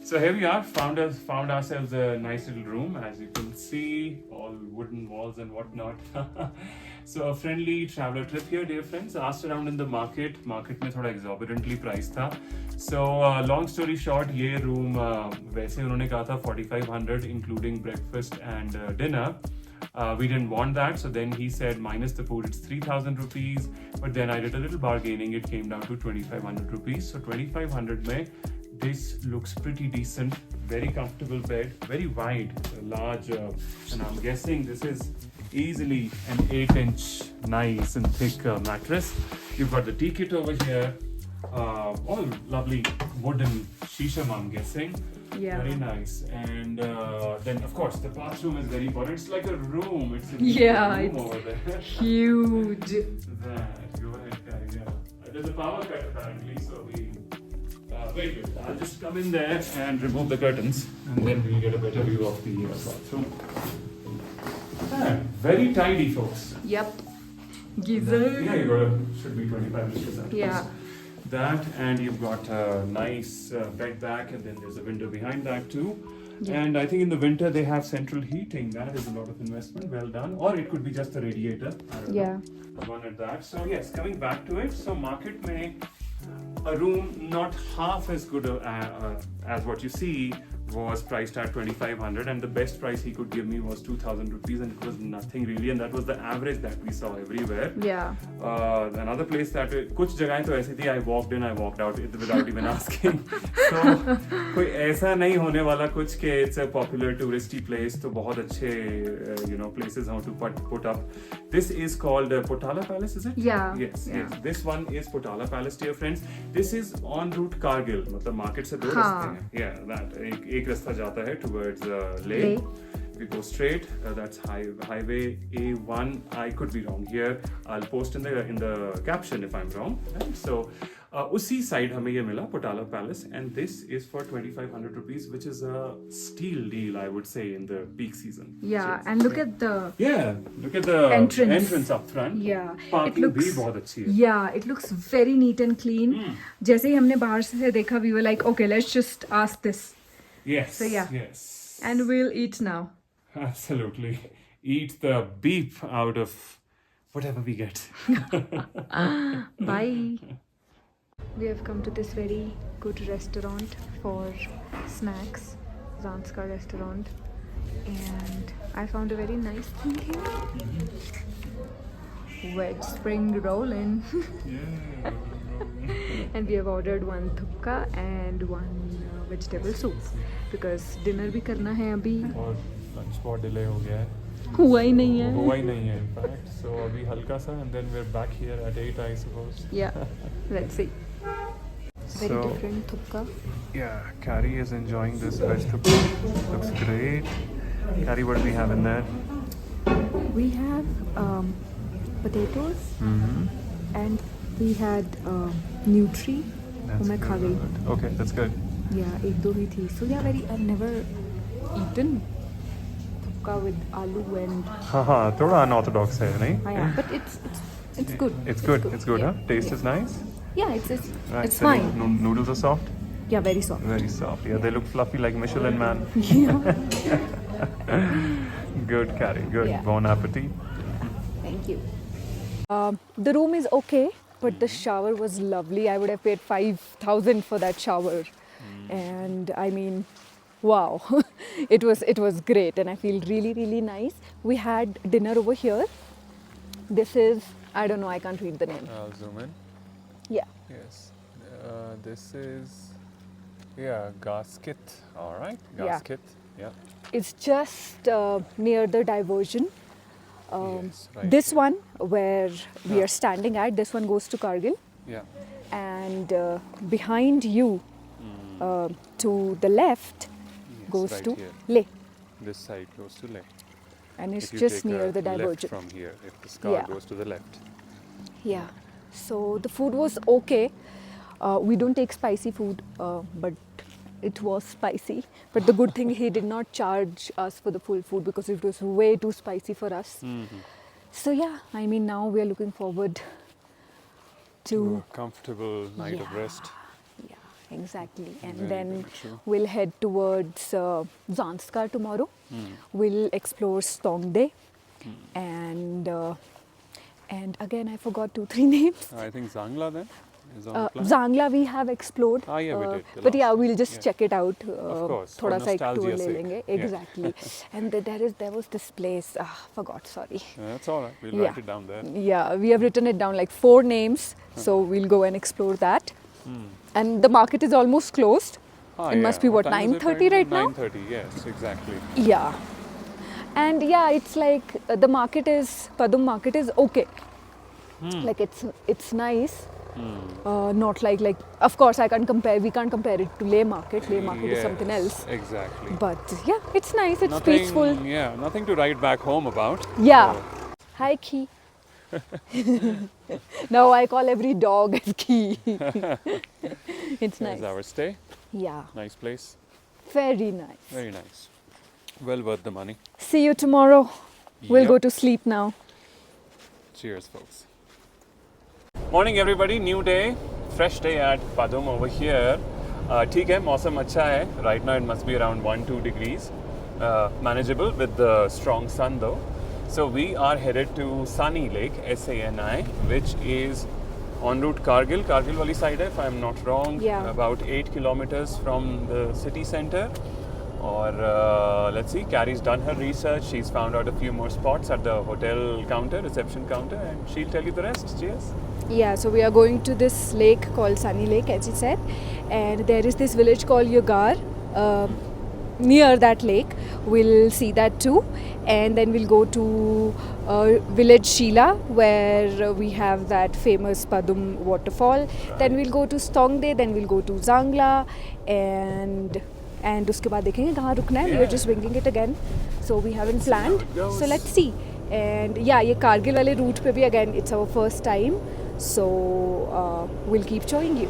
So here we are, found ourselves a nice little room, as you can see, all wooden walls and whatnot. So a friendly traveler trip here, dear friends. Asked around in the market में थोड़ा exorbitantly priced था. So long story short, ये room वैसे उन्होंने कहा था 4,500 including breakfast and dinner. We didn't want that, so then he said minus the food, it's 3,000 rupees. But then I did a little bargaining, it came down to 2,500 rupees. So 2,500 mein, this looks pretty decent. Very comfortable bed, very wide, large, and I'm guessing this is easily an 8-inch nice and thick mattress. You've got the tea kit over here, all lovely wooden shisham, I'm guessing. Yeah. Very nice. And then of course the bathroom is very important. It's like a room. It's a Yeah, room it's over there. huge. That, go ahead, guys. Yeah. There's a power cut apparently, so we wait. I'll just come in there and remove the curtains, and then we'll get a better view of the bathroom. Very tidy, folks. Yep. Geyser. Yeah, you got a, should be 25 liters. Yeah. That, and you've got a nice bed back, and then there's a window behind that too. Yeah. And I think in the winter they have central heating. That is a lot of investment. Well done. Or it could be just the radiator. I don't Yeah. know. One at that. So yes, coming back to it. So market may a room not half as good as what you see was priced at 2,500, and the best price he could give me was 2,000 rupees, and it was nothing really, and that was the average that we saw everywhere. Yeah. Another place that कुछ जगहें तो ऐसी थी, I walked in, I walked out without even asking. So कोई ऐसा नहीं होने वाला कुछ कि it's a popular touristy place, तो बहुत अच्छे places how to put up. This is called Potala Palace, is it? Yeah. Yes, Yeah. yes. This one is Potala Palace, dear friends. This is en route Kargil. मतलब market से दो हाँ. रास्ते हैं. Yeah, that एक रास्ता जाता है towards Leh. Leh. We go straight. That's highway A1. I could be wrong here. I'll post in the caption if I'm wrong. Right? So उसी side हमें ये मिला Potala Palace, and this is for 2,500 rupees, which is a steal deal, I would say, in the peak season. Yeah. So, And look at the. yeah, look at the Entrance. up front. Yeah. Parking It looks. भी बहुत अच्छी है. Yeah, it looks very neat and clean. जैसे ही हमने बाहर से देखा, we were like, okay, let's just ask this, Yes. So, yeah. Yes. and we'll eat now. Absolutely. Eat the beep out of whatever we get. Bye. We have come to this very good restaurant for snacks, Zanskar restaurant, and I found a very nice thing here. Veg spring roll in. Yeah. And we have ordered one thukka and one vegetable soup because dinner भी करना है अभी. और lunch बहुत delay हो गया है. हुआ ही नहीं है. हुआ ही नहीं है in fact. So अभी हल्का सा, and then we're back here at 8, I suppose. Yeah, let's see. Very So, different thukka. yeah, Carrie is enjoying this vegetable. Looks great. Carrie, what do we have in there? We have potatoes and we had nutri. That's मैं खा गई. good. Okay, that's good. Yeah, एक दो ही थी. So yeah, I've never eaten thukka with aloo and हाँ थोड़ा unorthodox है नहीं? yeah, but it's good. It's good. It's good, yeah. huh? Taste Yeah. is nice. Yeah, it's Right. it's so fine. Noodles are soft. Yeah, very soft. Very soft. Yeah, they look fluffy like Michelin Man. Yeah. Good, Carrie. Good. Yeah. Bon appetit. Thank you. The room is okay, but the shower was lovely. I would have paid 5,000 for that shower, and I mean, wow, it was great, and I feel really nice. We had dinner over here. This is, I don't know, I can't read the name. I'll zoom in. Yeah. Yes. This is, gasket. All right. Yeah. Gasket. Yeah. It's just near the diversion. Yes, right This here. one where we Yeah. are standing at, this one goes to Kargil, Yeah. and behind you, to the left, Yes, goes right to here. Leh, This side goes to left. and it's If you just take near a the left diversion. from here, if the car Yeah. goes to the left. Yeah. So the food was okay. We don't take spicy food, but it was spicy. But the good thing, he did not charge us for the full food because it was way too spicy for us. So yeah, I mean, now we are looking forward to A comfortable night of Yeah. rest. yeah, exactly. And Very, then very true. we'll head towards Zanskar tomorrow. We'll explore Stongde, and again I forgot 2-3 names. I think Zangla then is on the plan. Zangla we have explored. Ah, yeah, we did. the But last yeah, time. we'll just Yeah. check it out. Of course, for थोड़ा सा एक tour nostalgia's ले sake. लेंगे. Yeah. Exactly. And there was this place. Forgot. Sorry. That's all right. We'll Yeah. write it down there. Yeah, we have written it down like 4 names. So we'll go and explore that. And the market is almost closed. Ah, It must be what, time is it 9:30 right now? 9:30. Yes, exactly. Yeah. And yeah, it's like the market is Padum market is okay. Like it's nice. Not like of course we can't compare it to Leh market. Leh market is something Yes, else. Exactly. But yeah, it's nice. It's Nothing, peaceful. Yeah, nothing to write back home about. Yeah. So, Hi, Key. Now I call every dog as Key. It's there's nice. our stay. Yeah, Nice place. very nice. Very nice. Well worth the money. See you tomorrow. We'll Yep. go to sleep now. Cheers, folks. Morning, everybody. New day. Fresh day at Padum over here. ठीक है, मौसम अच्छा है. Right now it must be around 1-2 degrees. Manageable with the strong sun though. So we are headed to Sani Lake, SANI, which is en route Kargil. Kargil wali side hai, if I'm not wrong. Yeah. About 8 kilometers from the city center. Or let's see, Carrie's done her research. She's found out a few more spots at the hotel counter, reception counter, and she'll tell you the rest. Cheers. Yeah, so we are going to this lake called Sunny Lake, as you said, and there is this village called Yugar near that lake. We'll see that too, and then we'll go to village Sheila, where we have that famous Padum waterfall. Then we'll go to Stongde, then we'll go to Zangla, and उसके बाद देखेंगे कहाँ रुकना है. We are Yeah. just winging it again, so we haven't planned. it goes. So let's see. And yeah, ये कारगिल वाले route पे भी again it's our first time, so we'll keep showing you.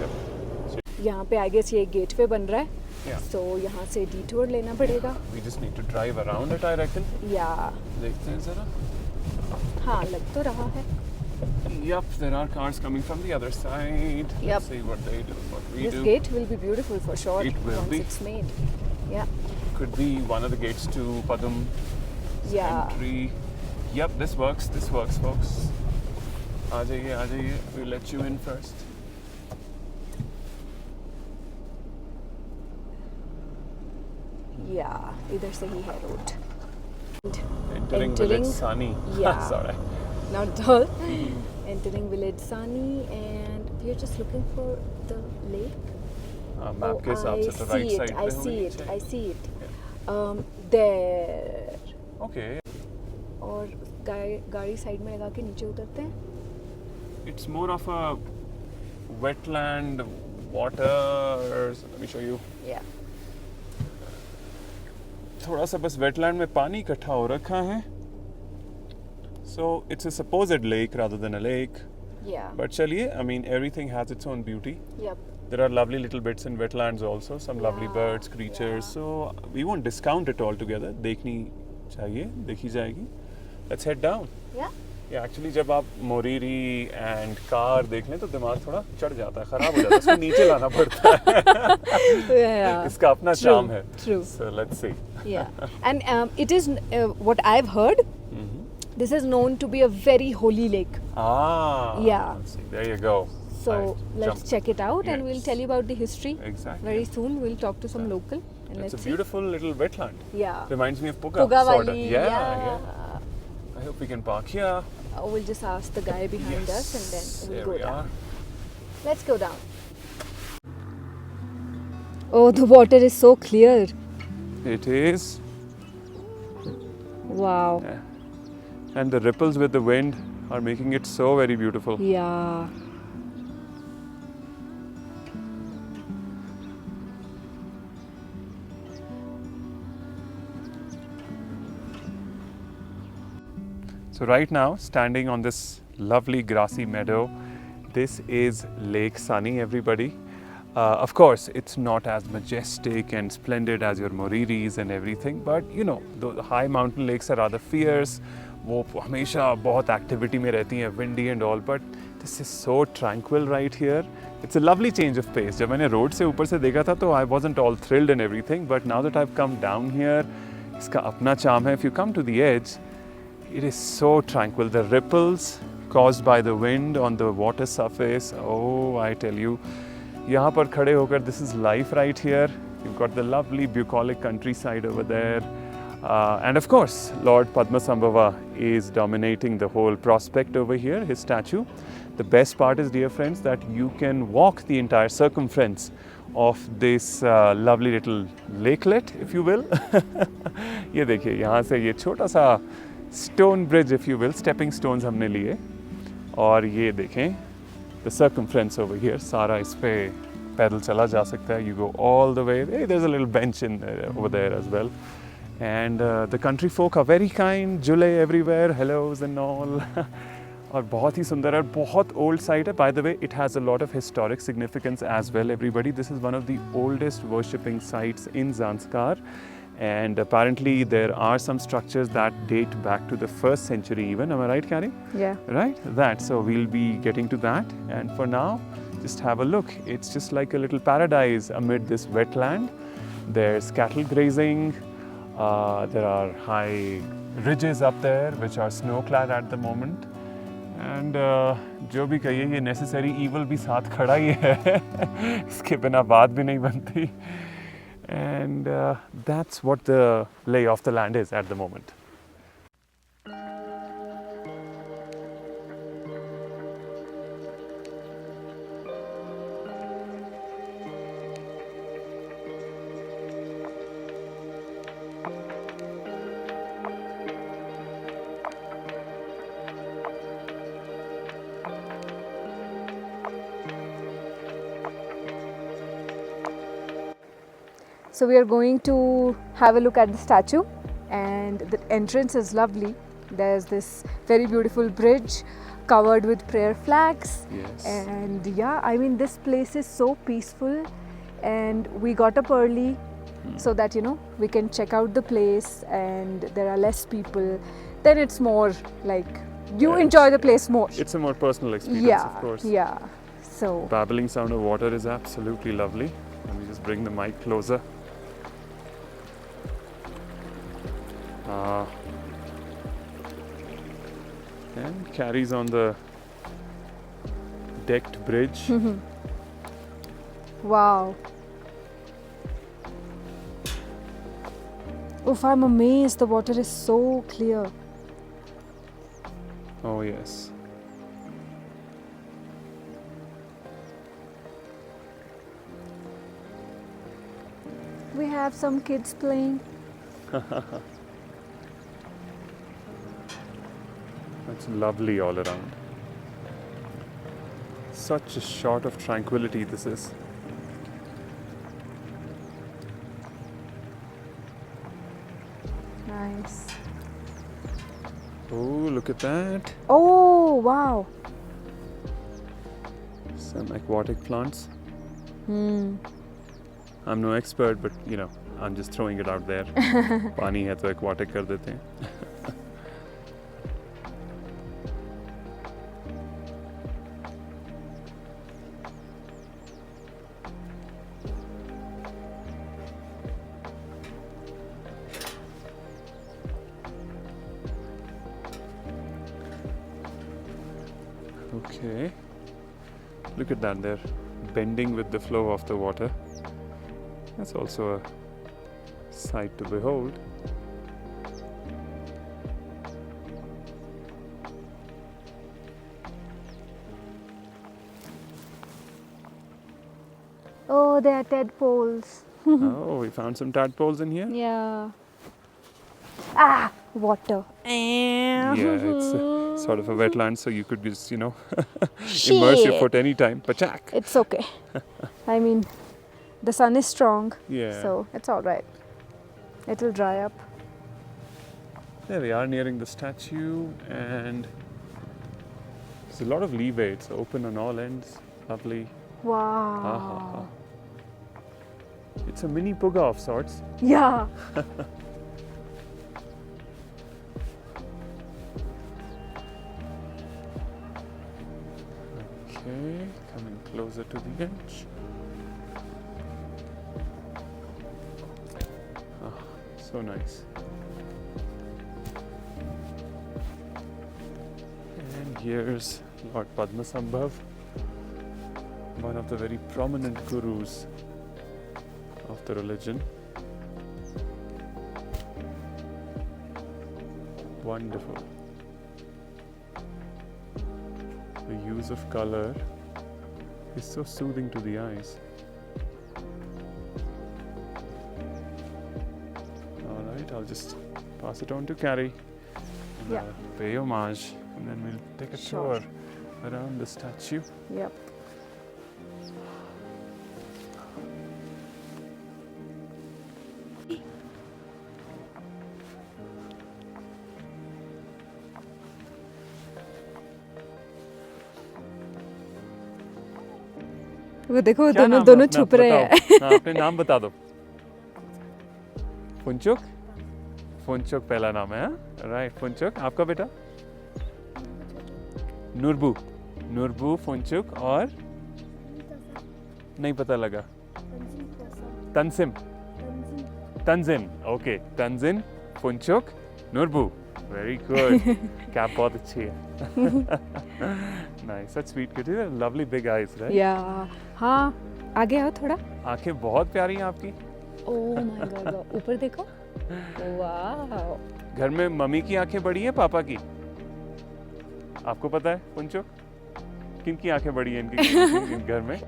Yep. यहाँ पे I guess ये gate वे बन रहा है. Yeah. So यहाँ से detour लेना पड़ेगा. We just need to drive around it, I reckon. Yeah. देखते हैं जरा. हाँ लग तो रहा है. Yep, there are cars coming from the other side. Yep. Let's see what they do, what we This do. gate will be beautiful for sure. It will once be. it's made. Yeah. Could be one of the gates to Padum Yeah. entry. Yep, this works, folks. आ जाइए. We'll let you in first. Yeah. इधर से ही है road. Entering village Entering- Sani. Yeah. Sorry. Not at all. Entering village Sani, and we are just looking for the lake. Map के हिसाब से तो right side I पे see होगी it. नीचे. I see it. There. Okay. और गाड़ी side में लगा के नीचे उतरते हैं. It's more of a wetland water. Let me show you. Yeah. थोड़ा सा बस wetland में पानी इकट्ठा हो रखा है. So it's a supposed lake rather than a lake. Yeah. But चलिए, I mean everything has its own beauty. Yep. There are lovely little bits in wetlands also, some lovely Yeah, birds, creatures. yeah. So we won't discount it altogether. देखनी चाहिए, देखी जाएगी. Let's head down. Yeah. Yeah, actually जब आप Moriri and car देख लें तो दिमाग थोड़ा चढ़ जाता है, खराब हो जाता है. इसको नीचे लाना पड़ता है. Yeah. इसका अपना True, charm है. true. So let's see. Yeah. And it is what I've heard. This is known to be a very holy lake. Ah. Yeah. Let's see. There you go. So I let's jumped. check it out, and we'll Yes. tell you about the history. Exactly. Very soon we'll talk to some local, and It's let's a see. beautiful little wetland. Yeah. Reminds me of Puga. Puga Sort of. Valley. Yeah. I hope we can park here. We'll just ask the guy behind us, and then we'll there go we down. are. Let's go down. Oh, the water is so clear. It is. Wow. And the ripples with the wind are making it so very beautiful. Yeah. So right now, standing on this lovely grassy meadow, this is Lake Sani, everybody. Of course, it's not as majestic and splendid as your Moriris and everything, but you know, the high mountain lakes are rather fierce. वो हमेशा बहुत activity में रहती हैं, windy and all, but this is so tranquil right here. It's a lovely change of pace. जब मैंने रोड से ऊपर से देखा था तो I wasn't all thrilled and everything, but now that I have come down here, इसका अपना चार्म है. If you come to the edge, it is so tranquil. The ripples caused by the wind on the water surface, oh I tell you, यहाँ पर खड़े होकर, this is life right here. You've got the lovely bucolic countryside over there, and of course Lord Padmasambhava is dominating the whole prospect over here, his statue. The best part is, dear friends, that you can walk the entire circumference of this lovely little lakelet, if you will. ये देखिए, यहाँ से ये छोटा सा stone bridge, if you will, stepping stones हमने लिए, और ये देखें द सर्कमफ्रेंस ओवर हियर, सारा इस पे पैदल चला जा सकता है. You go all the way, there is a little bench in over there as well, and the country folk are very kind, julley everywhere, hellos and all. और बहुत ही सुंदर है, बहुत ओल्ड साइट है. By the way, it has a lot of historic significance as well, everybody. This is one of the oldest worshipping sites in Zanskar. And apparently there are some structures that date back to the 1st century even. Am I right, Carrie? Yeah. Right? That. So we'll be getting to that. And for now, just have a look. It's just like a little paradise amid this wetland. There's cattle grazing. There are high ridges up there which are snow-clad at the moment. And जो भी कहिए, ये necessary evil भी साथ खड़ा ही है. इसके बिना बात भी नहीं बनती. And that's what the lay of the land is at the moment. So we are going to have a look at the statue, and the entrance is lovely. There's this very beautiful bridge covered with prayer flags. Yes. And yeah, I mean, this place is so peaceful, and we got up early so that, you know, we can check out the place and there are less people. Then it's more like you Yeah, enjoy the place more. It's a more personal experience, Yeah, of course. yeah. So Babbling sound of water is absolutely lovely. Let me just bring the mic closer. And carries on the decked bridge. wow. Oof, I'm amazed. The water is so clear. Oh yes. We have some kids playing. That's lovely all around. Such a shot of tranquility this is. Nice. Oh, look at that. Oh, wow. Some aquatic plants. Hmm. I'm no expert, but you know, I'm just throwing it out there. पानी है तो aquatic कर देते हैं. Okay, look at that, they're bending with the flow of the water. That's also a sight to behold. Oh, they are tadpoles. Oh, we found some tadpoles in here. Yeah. Ah, water. Yeah, it's sort of a wetland, so you could just, you know, immerse your foot anytime. Pachak! It's okay. I mean, the sun is strong, Yeah. so it's all right. It'll dry up. There we are, nearing the statue, and there's a lot of leeway. It's open on all ends. Lovely. Wow. Ha, ha, ha. It's a mini puga of sorts. Yeah. closer to the edge. Ah, so nice. And here's Lord Padmasambhav, one of the very prominent gurus of the religion. Wonderful. The use of color is so soothing to the eyes. Alright, I'll just pass it on to Carrie. And Yeah. I'll pay homage, and then we'll take a Sure. tour around the statue. Yep. वो देखो क्या दोनों नाम है दोनों अपना? छुप रहे हैं. बताओ. हाँ, अपने नाम बता दो. फुनचुक? फुनचुक पहला नाम है, हाँ? राइट, फुनचुक. आपका बेटा? नूरबू. नूरबू, फुनचुक और नहीं पता लगा. Tansim. Tenzin. Okay. Tenzin, Phunchuk, Norbu. Very good. Cap बहुत अच्छी है. Nice. Such sweet kid. Lovely big eyes, right? या हाँ आगे आओ थोड़ा. आंखें बहुत प्यारी हैं आपकी. ओह माय गॉड ऊपर देखो. वाओ. घर में मम्मी की आंखें बड़ी हैं, पापा की? आपको पता है पुंचो? किन की आंखें बड़ी हैं इनके घर में?